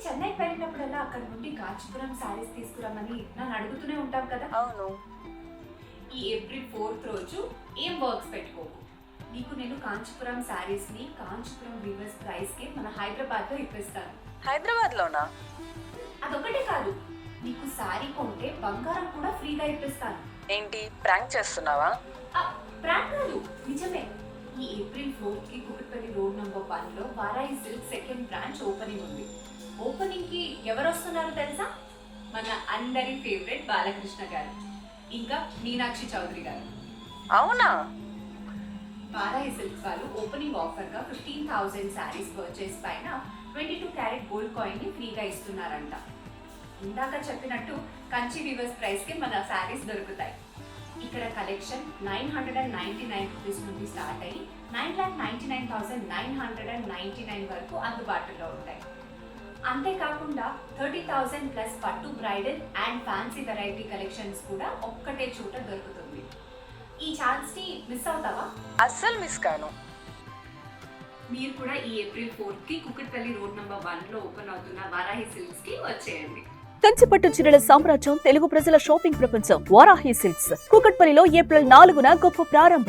చెన్నైకి వెళ్ళినప్పుడల్లా అక్కడ నుండి కాంచీపురం శారీస్ తీసుకురమ్మని నన్ను అడుగుతూనే ఉంటాం కదా. అవును. ఈ ఏప్రిల్ 4th రోజు ఏం వర్క్స్ పెట్టుకోకు. నీకు నేను కాంచీపురం శారీస్ ని కాంచీపురం వీవర్స్ ప్రైస్ కి మన హైదరాబాద్ లో ఇప్పిస్తాను. హైదరాబాద్ లోనా? అదొకటే కాదు, నీకు శారీ కొంటే బంగారం కూడా ఫ్రీగా ఇప్పిస్తాను. ఏంటి ప్రాంక్ చేస్తున్నావా? ప్రాంక్ కాదు, నిజమే. ఈ ఏప్రిల్ 4th కి కుకట్పల్లి రోడ్ నంబర్ 1 లో వారాయి సిల్క్ సెకండ్ బ్రాంచ్ ఓపెనింగ్ ఉంది. ఓపెనింగ్ కి ఎవరు వస్తున్నారో తెలుసా? మన అందరి ఫేవరెట్ బాలకృష్ణ గారు, ఇంకా మీనాక్షి చౌదరి గారు. అవునా? వారాయి సిల్క్ వాళ్ళు ఓపెనింగ్ ఆఫర్ గా 15,000 శారీస్ పర్చేస్ పైన 22 క్యారెట్ గోల్డ్ కాయిన్ ని ఫ్రీగా ఇస్తున్నారంట. ఇందాక చెప్పినట్టు కంచి వీవర్స్ ప్రైస్ కి మన శారీస్ దొరుకుతాయి. ఇక్కడ కలెక్షన్ 999 రూపీస్ నుండి స్టార్ట్ అయ్యి 9,99,999 వరకు అందుబాటులో ఉంటాయి. అంతేకాకుండా 30,000 ప్లస్ పట్టు bridal and fancy variety collections కూడా ఒక్కటే చోట దొరుకుతుంది. ఈ ఛాన్స్ ని మిస్ అవుతావా? అస్సలు మిస్ కాను. మీరు కూడా ఈ ఏప్రిల్ 4th కి కుకట్పల్లి రోడ్ నంబర్ 1 లో ఓపెన్ అవుతున్న వారాహి సిల్క్స్ కి వచ్చేయండి. కంచిపట్టు చీరల సామ్రాజ్యం, తెలుగు ప్రజల షాపింగ్ ప్రపంచం వారాహి సిల్క్స్. కూకట్పల్లిలో ఏప్రిల్ 4న గొప్ప ప్రారంభం.